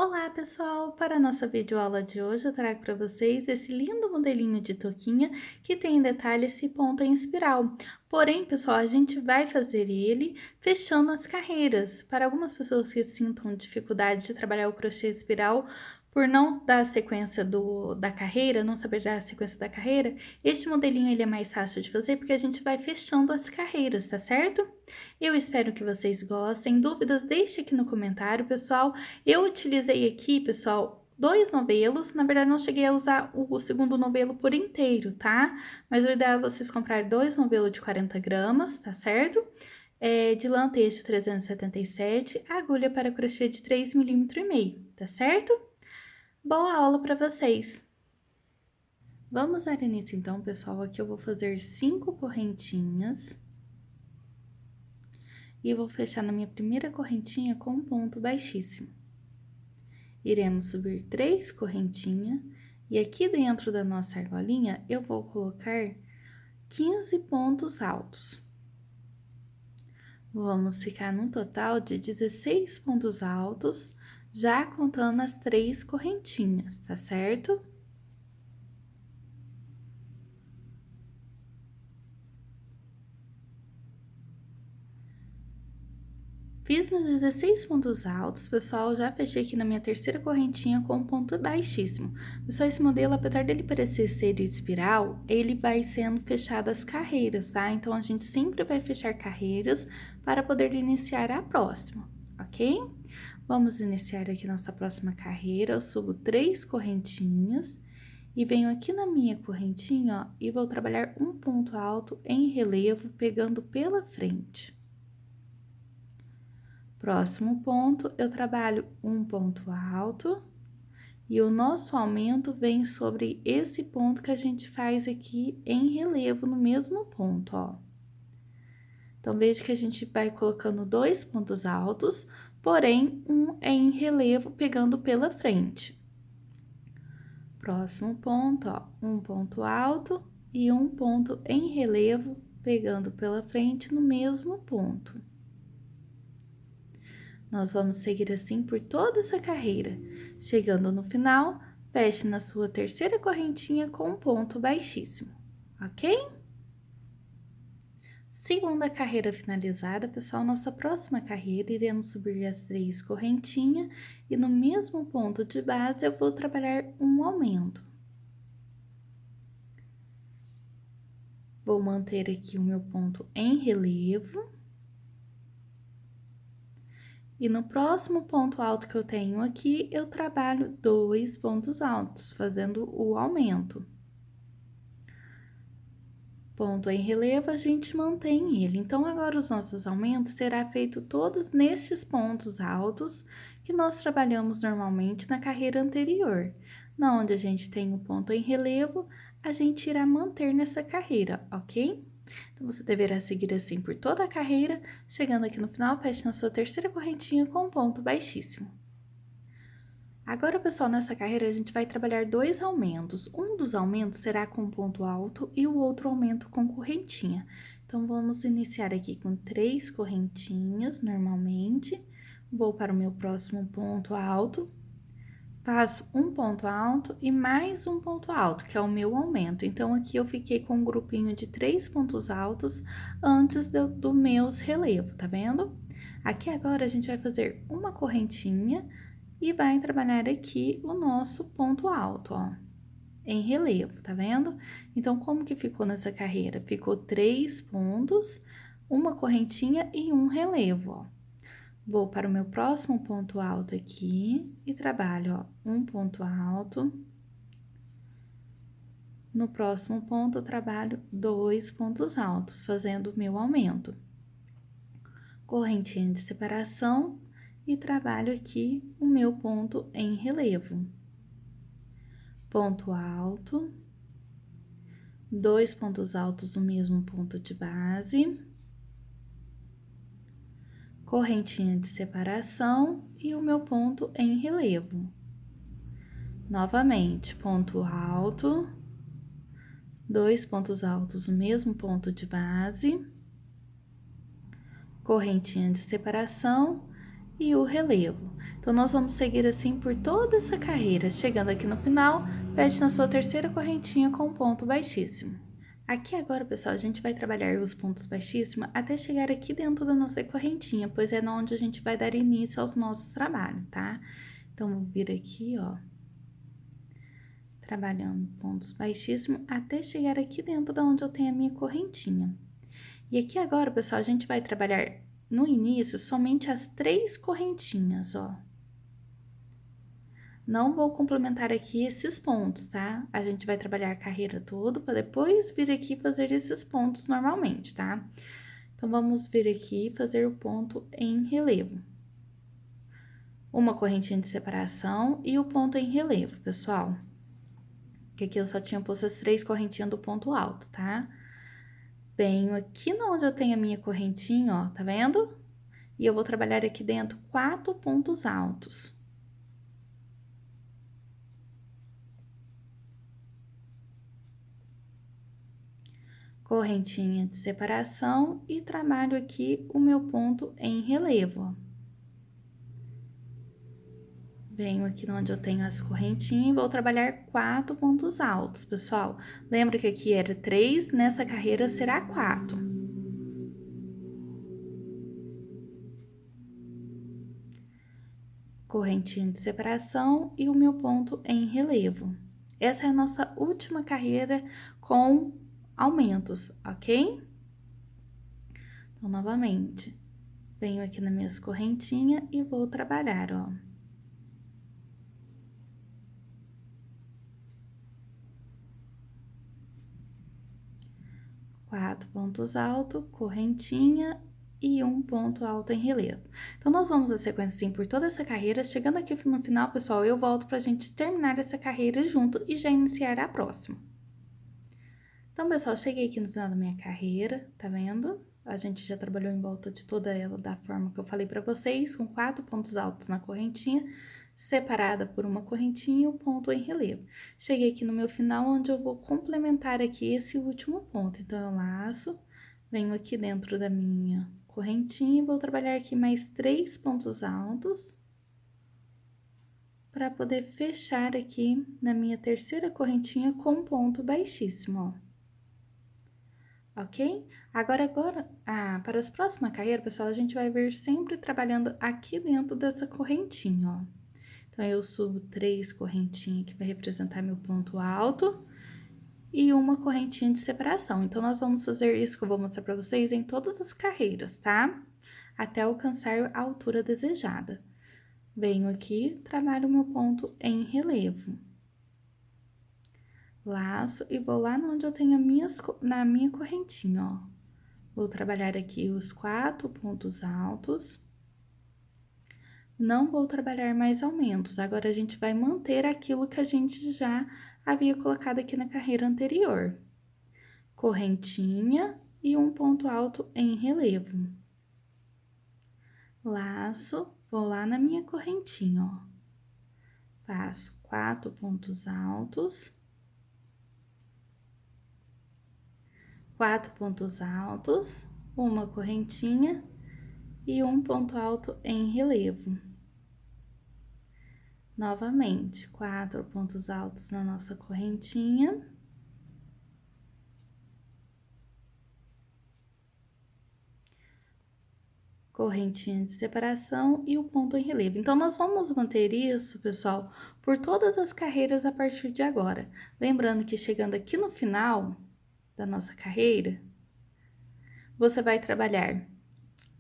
Olá pessoal, para a nossa videoaula de hoje eu trago para vocês esse lindo modelinho de touquinha que tem em detalhe esse ponto em espiral. Porém, pessoal, a gente vai fazer ele fechando as carreiras. Para algumas pessoas que sintam dificuldade de trabalhar o crochê espiral, por não dar a sequência da carreira, não saber dar a sequência da carreira, este modelinho ele é mais fácil de fazer porque a gente vai fechando as carreiras, tá certo? Eu espero que vocês gostem. Dúvidas, deixe aqui no comentário, pessoal. Eu utilizei aqui, pessoal, 2 novelos. Na verdade, não cheguei a usar o segundo novelo por inteiro, tá? Mas o ideal é vocês comprarem 2 novelos de 40 gramas, tá certo? De lã têxtil 377, agulha para crochê de 3,5 mm, tá certo? Boa aula para vocês! Vamos dar início então, pessoal. Aqui eu vou fazer 5 correntinhas. E vou fechar na minha primeira correntinha com um ponto baixíssimo. Iremos subir 3 correntinhas, e aqui dentro da nossa argolinha, eu vou colocar 15 pontos altos. Vamos ficar num total de 16 pontos altos, já contando as 3 correntinhas, tá certo? Fiz meus 16 pontos altos, pessoal, já fechei aqui na minha terceira correntinha com um ponto baixíssimo. Pessoal, esse modelo, apesar dele parecer ser espiral, ele vai sendo fechado as carreiras, tá? Então, a gente sempre vai fechar carreiras para poder iniciar a próxima, ok? Vamos iniciar aqui nossa próxima carreira. Eu subo 3 correntinhas e venho aqui na minha correntinha, ó, e vou trabalhar um ponto alto em relevo, pegando pela frente. Próximo ponto, eu trabalho um ponto alto e o nosso aumento vem sobre esse ponto que a gente faz aqui em relevo no mesmo ponto, ó. Então, veja que a gente vai colocando 2 pontos altos, porém, um é em relevo pegando pela frente. Próximo ponto, ó, um ponto alto e um ponto em relevo pegando pela frente no mesmo ponto. Nós vamos seguir assim por toda essa carreira. Chegando no final, feche na sua terceira correntinha com um ponto baixíssimo, ok? Segunda carreira finalizada, pessoal, nossa próxima carreira, iremos subir as 3 correntinhas e no mesmo ponto de base eu vou trabalhar um aumento. Vou manter aqui o meu ponto em relevo. E no próximo ponto alto que eu tenho aqui, eu trabalho 2 pontos altos, fazendo o aumento. Ponto em relevo, a gente mantém ele. Então, agora os nossos aumentos será feito todos nestes pontos altos que nós trabalhamos normalmente na carreira anterior. Na onde a gente tem o ponto em relevo, a gente irá manter nessa carreira, ok? Então, você deverá seguir assim por toda a carreira, chegando aqui no final, feche na sua terceira correntinha com um ponto baixíssimo. Agora, pessoal, nessa carreira a gente vai trabalhar 2 aumentos. Um dos aumentos será com ponto alto e o outro aumento com correntinha. Então, vamos iniciar aqui com 3 correntinhas, normalmente. Vou para o meu próximo ponto alto. Faço um ponto alto e mais um ponto alto, que é o meu aumento. Então, aqui eu fiquei com um grupinho de 3 pontos altos antes do meus relevo, tá vendo? Aqui agora a gente vai fazer uma correntinha e vai trabalhar aqui o nosso ponto alto, ó, em relevo, tá vendo? Então, como que ficou nessa carreira? Ficou 3 pontos, uma correntinha e um relevo, ó. Vou para o meu próximo ponto alto aqui e trabalho, ó, um ponto alto. No próximo ponto, eu trabalho 2 pontos altos, fazendo o meu aumento. Correntinha de separação e trabalho aqui o meu ponto em relevo. Ponto alto, 2 pontos altos no mesmo ponto de base. Correntinha de separação e o meu ponto em relevo. Novamente, ponto alto, 2 pontos altos no mesmo ponto de base, correntinha de separação e o relevo. Então, Então, nós vamos seguir assim por toda essa carreira. Chegando aqui no final, feche na sua terceira correntinha com um ponto baixíssimo. Aqui agora, pessoal, a gente vai trabalhar os pontos baixíssimos até chegar aqui dentro da nossa correntinha, pois é onde a gente vai dar início aos nossos trabalhos, tá? Então, vou vir aqui, ó, trabalhando pontos baixíssimos até chegar aqui dentro da onde eu tenho a minha correntinha. E aqui agora, pessoal, a gente vai trabalhar no início somente as 3 correntinhas, ó. Não vou complementar aqui esses pontos, tá? A gente vai trabalhar a carreira toda para depois vir aqui fazer esses pontos normalmente, tá? Então, vamos vir aqui e fazer o ponto em relevo. Uma correntinha de separação e o ponto em relevo, pessoal. Que aqui eu só tinha posto as 3 correntinhas do ponto alto, tá? Venho aqui onde eu tenho a minha correntinha, ó, tá vendo? E eu vou trabalhar aqui dentro 4 pontos altos. Correntinha de separação e trabalho aqui o meu ponto em relevo, ó. Venho aqui onde eu tenho as correntinhas e vou trabalhar 4 pontos altos, pessoal. Lembra que aqui era 3, nessa carreira será 4. Correntinha de separação e o meu ponto em relevo. Essa é a nossa última carreira com aumentos, ok? Então, novamente, venho aqui nas minhas correntinhas e vou trabalhar, ó. Quatro pontos altos, correntinha e um ponto alto em relevo. Então, nós vamos a sequência assim por toda essa carreira. Chegando aqui no final, pessoal, eu volto pra gente terminar essa carreira junto e já iniciar a próxima. Então, pessoal, cheguei aqui no final da minha carreira, tá vendo? A gente já trabalhou em volta de toda ela da forma que eu falei pra vocês, com 4 pontos altos na correntinha, separada por uma correntinha e o ponto em relevo. Cheguei aqui no meu final, onde eu vou complementar aqui esse último ponto. Então, eu laço, venho aqui dentro da minha correntinha e vou trabalhar aqui mais 3 pontos altos, para poder fechar aqui na minha terceira correntinha com um ponto baixíssimo, ó. Ok? Agora, para as próximas carreiras, pessoal, a gente vai vir sempre trabalhando aqui dentro dessa correntinha, ó. Então, eu subo 3 correntinhas que vai representar meu ponto alto e uma correntinha de separação. Então, nós vamos fazer isso que eu vou mostrar para vocês em todas as carreiras, tá? Até alcançar a altura desejada. Venho aqui, trabalho o meu ponto em relevo. Laço e vou lá onde eu tenho na minha correntinha, ó. Vou trabalhar aqui os 4 pontos altos. Não vou trabalhar mais aumentos, agora a gente vai manter aquilo que a gente já havia colocado aqui na carreira anterior. Correntinha e um ponto alto em relevo. Laço, vou lá na minha correntinha, ó. Faço 4 pontos altos. 4 pontos altos, uma correntinha e um ponto alto em relevo. Novamente, 4 pontos altos na nossa correntinha. Correntinha de separação e o ponto em relevo. Então, nós vamos manter isso, pessoal, por todas as carreiras a partir de agora. Lembrando que chegando aqui no final da nossa carreira, você vai trabalhar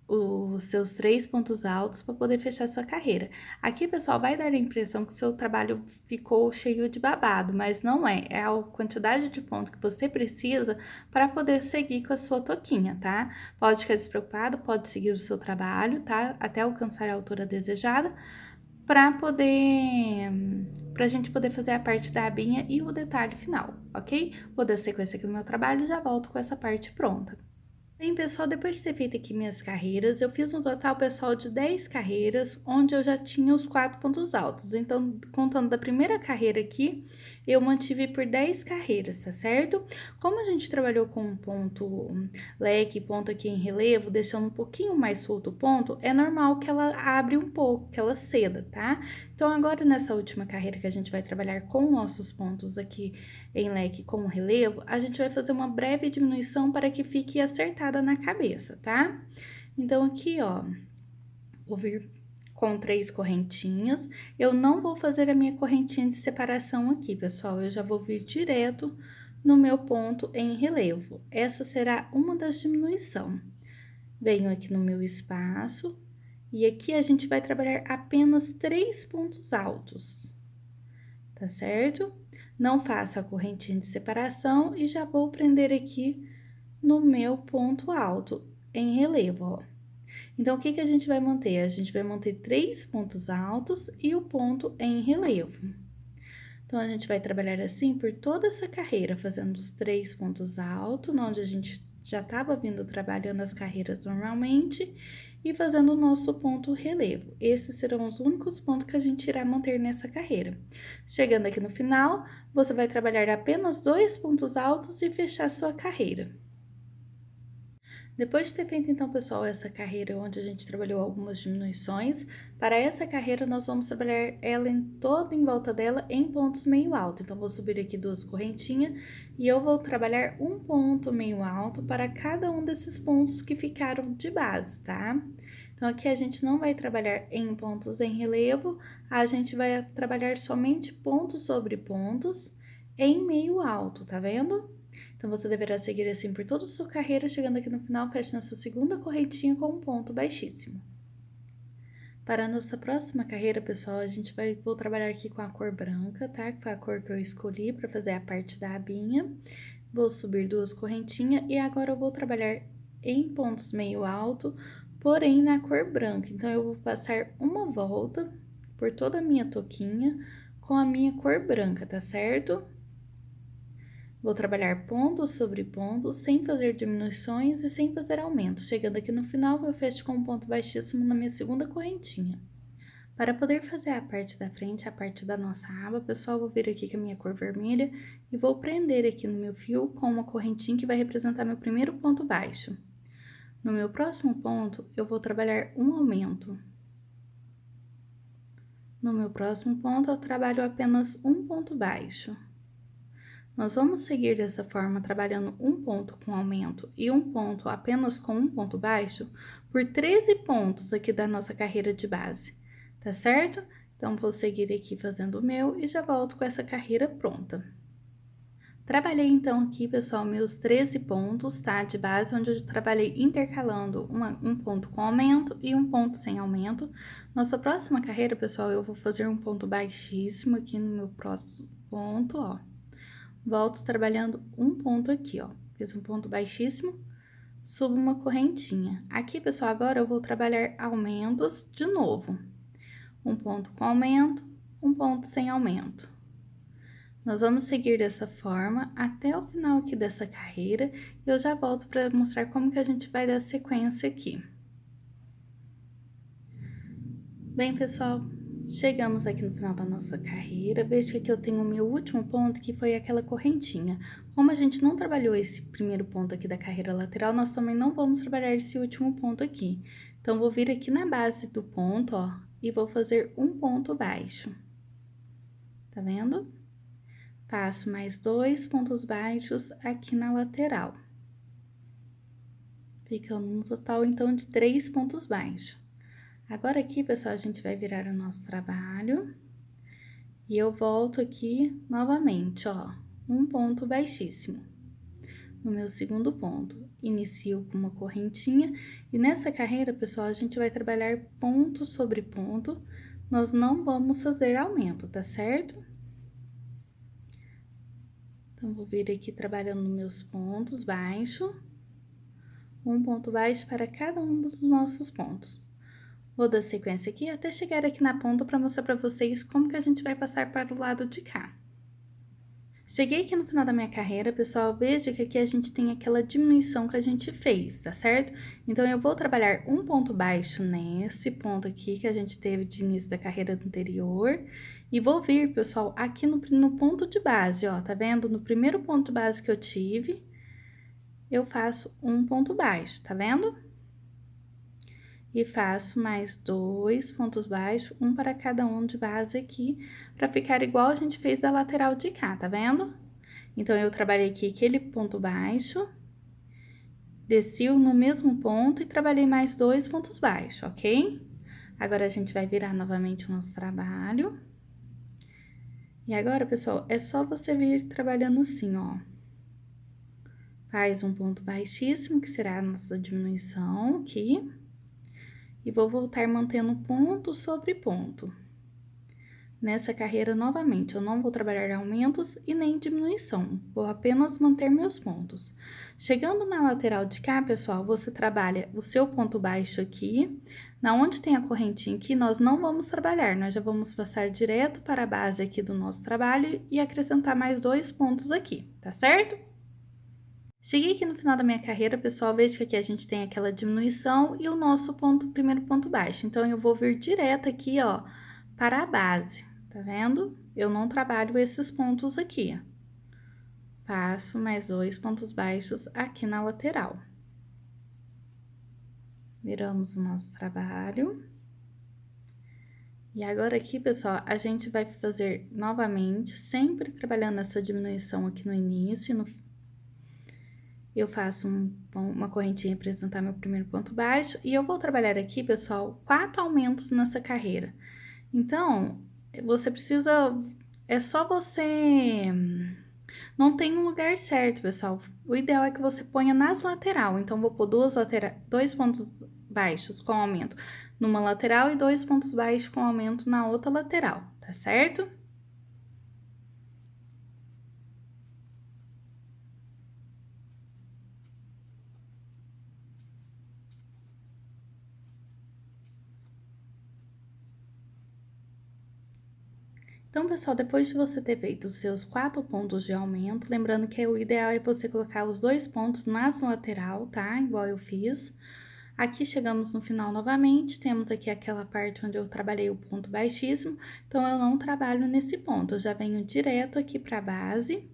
os seus 3 pontos altos para poder fechar sua carreira. Aqui, pessoal, vai dar a impressão que o seu trabalho ficou cheio de babado, mas não é. É a quantidade de pontos que você precisa para poder seguir com a sua toquinha, tá? Pode ficar despreocupado, pode seguir o seu trabalho, tá? Até alcançar a altura desejada, pra gente poder fazer a parte da abinha e o detalhe final, ok? Vou dar sequência aqui no meu trabalho e já volto com essa parte pronta. Bem, pessoal, depois de ter feito aqui minhas carreiras, eu fiz um total, pessoal, de 10 carreiras, onde eu já tinha os 4 pontos altos. Então, contando da primeira carreira aqui, eu mantive por 10 carreiras, tá certo? Como a gente trabalhou com um ponto leque, ponto aqui em relevo, deixando um pouquinho mais solto o ponto, é normal que ela abre um pouco, que ela ceda, tá? Então, agora nessa última carreira que a gente vai trabalhar com nossos pontos aqui em leque com relevo, a gente vai fazer uma breve diminuição para que fique acertada na cabeça, tá? Então, aqui, ó, vou vir com 3 correntinhas. Eu não vou fazer a minha correntinha de separação aqui, pessoal, eu já vou vir direto no meu ponto em relevo. Essa será uma das diminuições. Venho aqui no meu espaço e aqui a gente vai trabalhar apenas 3 pontos altos, tá certo? Não faço a correntinha de separação e já vou prender aqui no meu ponto alto em relevo, ó. Então, o que que a gente vai manter? A gente vai manter 3 pontos altos e o ponto em relevo. Então, a gente vai trabalhar assim por toda essa carreira, fazendo os 3 pontos altos, onde a gente já estava vindo trabalhando as carreiras normalmente, e fazendo o nosso ponto relevo. Esses serão os únicos pontos que a gente irá manter nessa carreira. Chegando aqui no final, você vai trabalhar apenas 2 pontos altos e fechar sua carreira. Depois de ter feito, então, pessoal, essa carreira onde a gente trabalhou algumas diminuições, para essa carreira nós vamos trabalhar ela toda em volta dela em pontos meio alto. Então, vou subir aqui 2 correntinhas e eu vou trabalhar um ponto meio alto para cada um desses pontos que ficaram de base, tá? Então, aqui a gente não vai trabalhar em pontos em relevo, a gente vai trabalhar somente pontos sobre pontos em meio alto, tá vendo? Então, você deverá seguir assim por toda a sua carreira, chegando aqui no final, feche na sua segunda correntinha com um ponto baixíssimo. Para a nossa próxima carreira, pessoal, vou trabalhar aqui com a cor branca, tá? Que foi a cor que eu escolhi para fazer a parte da abinha. Vou subir 2 correntinhas e agora eu vou trabalhar em pontos meio alto, porém na cor branca. Então, eu vou passar uma volta por toda a minha toquinha com a minha cor branca, tá certo? Vou trabalhar ponto sobre ponto, sem fazer diminuições e sem fazer aumentos. Chegando aqui no final, eu fecho com um ponto baixíssimo na minha segunda correntinha. Para poder fazer a parte da frente, a parte da nossa aba, pessoal, vou vir aqui com a minha cor vermelha e vou prender aqui no meu fio com uma correntinha que vai representar meu primeiro ponto baixo. No meu próximo ponto, eu vou trabalhar um aumento. No meu próximo ponto, eu trabalho apenas um ponto baixo. Nós vamos seguir dessa forma, trabalhando um ponto com aumento e um ponto apenas com um ponto baixo, por 13 pontos aqui da nossa carreira de base, tá certo? Então, vou seguir aqui fazendo o meu e já volto com essa carreira pronta. Trabalhei, então, aqui, pessoal, meus 13 pontos, tá? De base, onde eu trabalhei intercalando um ponto com aumento e um ponto sem aumento. Nossa próxima carreira, pessoal, eu vou fazer um ponto baixíssimo aqui no meu próximo ponto, ó. Volto trabalhando um ponto aqui, ó. Fiz um ponto baixíssimo, subo uma correntinha. Aqui, pessoal, agora eu vou trabalhar aumentos de novo. Um ponto com aumento, um ponto sem aumento. Nós vamos seguir dessa forma até o final aqui dessa carreira. E eu já volto para mostrar como que a gente vai dar sequência aqui. Bem, pessoal, chegamos aqui no final da nossa carreira. Veja que aqui eu tenho o meu último ponto, que foi aquela correntinha. Como a gente não trabalhou esse primeiro ponto aqui da carreira lateral, nós também não vamos trabalhar esse último ponto aqui. Então, vou vir aqui na base do ponto, ó, e vou fazer um ponto baixo. Tá vendo? Passo mais 2 pontos baixos aqui na lateral. Ficando no total, então, de 3 pontos baixos. Agora, aqui, pessoal, a gente vai virar o nosso trabalho. E eu volto aqui novamente, ó, um ponto baixíssimo. No meu segundo ponto, inicio com uma correntinha. E nessa carreira, pessoal, a gente vai trabalhar ponto sobre ponto. Nós não vamos fazer aumento, tá certo? Então, vou vir aqui trabalhando meus pontos baixos. Um ponto baixo para cada um dos nossos pontos. Vou dar sequência aqui até chegar aqui na ponta para mostrar para vocês como que a gente vai passar para o lado de cá. Cheguei aqui no final da minha carreira, pessoal, veja que aqui a gente tem aquela diminuição que a gente fez, tá certo? Então, eu vou trabalhar um ponto baixo nesse ponto aqui que a gente teve de início da carreira anterior. E vou vir, pessoal, aqui no ponto de base, ó, tá vendo? No primeiro ponto de base que eu tive, eu faço um ponto baixo, tá vendo? E faço mais 2 pontos baixos, um para cada um de base aqui, para ficar igual a gente fez da lateral de cá, tá vendo? Então, eu trabalhei aqui aquele ponto baixo, desci no mesmo ponto e trabalhei mais 2 pontos baixos, ok? Agora, a gente vai virar novamente o nosso trabalho. E agora, pessoal, é só você vir trabalhando assim, ó. Faz um ponto baixíssimo, que será a nossa diminuição aqui. E vou voltar mantendo ponto sobre ponto. Nessa carreira, novamente, eu não vou trabalhar aumentos e nem diminuição, vou apenas manter meus pontos. Chegando na lateral de cá, pessoal, você trabalha o seu ponto baixo aqui. Na onde tem a correntinha aqui, nós não vamos trabalhar, nós já vamos passar direto para a base aqui do nosso trabalho e acrescentar mais 2 pontos aqui, tá certo? Cheguei aqui no final da minha carreira, pessoal, veja que aqui a gente tem aquela diminuição e o nosso primeiro ponto baixo. Então, eu vou vir direto aqui, ó, para a base, tá vendo? Eu não trabalho esses pontos aqui. Passo mais 2 pontos baixos aqui na lateral. Viramos o nosso trabalho. E agora aqui, pessoal, a gente vai fazer novamente, sempre trabalhando essa diminuição aqui no início e no eu faço uma correntinha para apresentar meu primeiro ponto baixo, e eu vou trabalhar aqui, pessoal, 4 aumentos nessa carreira. Então, você precisa, é só você, não tem um lugar certo, pessoal. O ideal é que você ponha nas lateral, então, vou pôr 2 pontos baixos com aumento numa lateral e 2 pontos baixos com aumento na outra lateral, tá certo? Então, pessoal, depois de você ter feito os seus 4 pontos de aumento, lembrando que o ideal é você colocar os 2 pontos nas lateral, tá? Igual eu fiz. Aqui chegamos no final novamente, temos aqui aquela parte onde eu trabalhei o ponto baixíssimo, então eu não trabalho nesse ponto, eu já venho direto aqui para a base,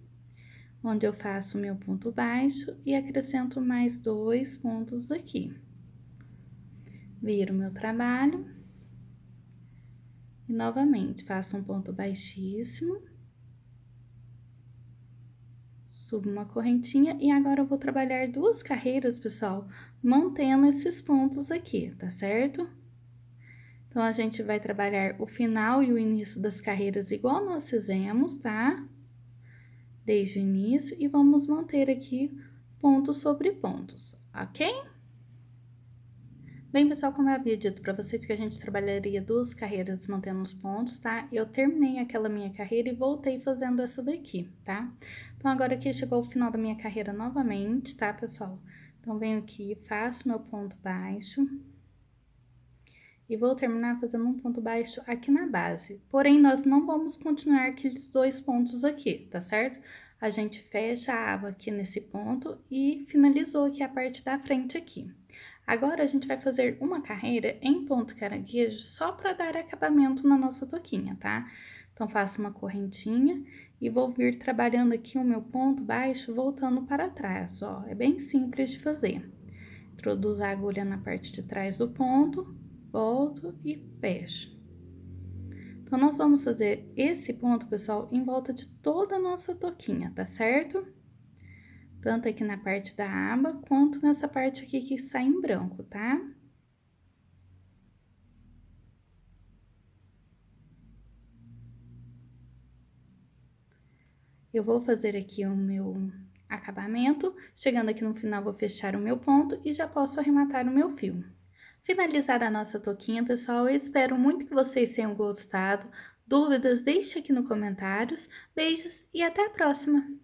onde eu faço o meu ponto baixo e acrescento mais 2 pontos aqui. Viro o meu trabalho. E novamente, faço um ponto baixíssimo. Subo uma correntinha e agora eu vou trabalhar 2 carreiras, pessoal, mantendo esses pontos aqui, tá certo? Então, a gente vai trabalhar o final e o início das carreiras igual nós fizemos, tá? Desde o início e vamos manter aqui pontos sobre pontos, ok? Bem, pessoal, como eu havia dito para vocês que a gente trabalharia 2 carreiras mantendo os pontos, tá? Eu terminei aquela minha carreira e voltei fazendo essa daqui, tá? Então, agora aqui chegou o final da minha carreira novamente, tá, pessoal? Então, venho aqui, faço meu ponto baixo e vou terminar fazendo um ponto baixo aqui na base. Porém, nós não vamos continuar aqueles 2 pontos aqui, tá certo? A gente fecha a aba aqui nesse ponto e finalizou aqui a parte da frente aqui. Agora, a gente vai fazer uma carreira em ponto caranguejo só para dar acabamento na nossa toquinha, tá? Então, faço uma correntinha e vou vir trabalhando aqui o meu ponto baixo voltando para trás, ó. É bem simples de fazer. Introduzo a agulha na parte de trás do ponto, volto e fecho. Então, nós vamos fazer esse ponto, pessoal, em volta de toda a nossa toquinha, tá certo? Tanto aqui na parte da aba, quanto nessa parte aqui que sai em branco, tá? Eu vou fazer aqui o meu acabamento, chegando aqui no final, vou fechar o meu ponto e já posso arrematar o meu fio. Finalizada a nossa touquinha, pessoal, eu espero muito que vocês tenham gostado. Dúvidas, deixe aqui nos comentários. Beijos e até a próxima!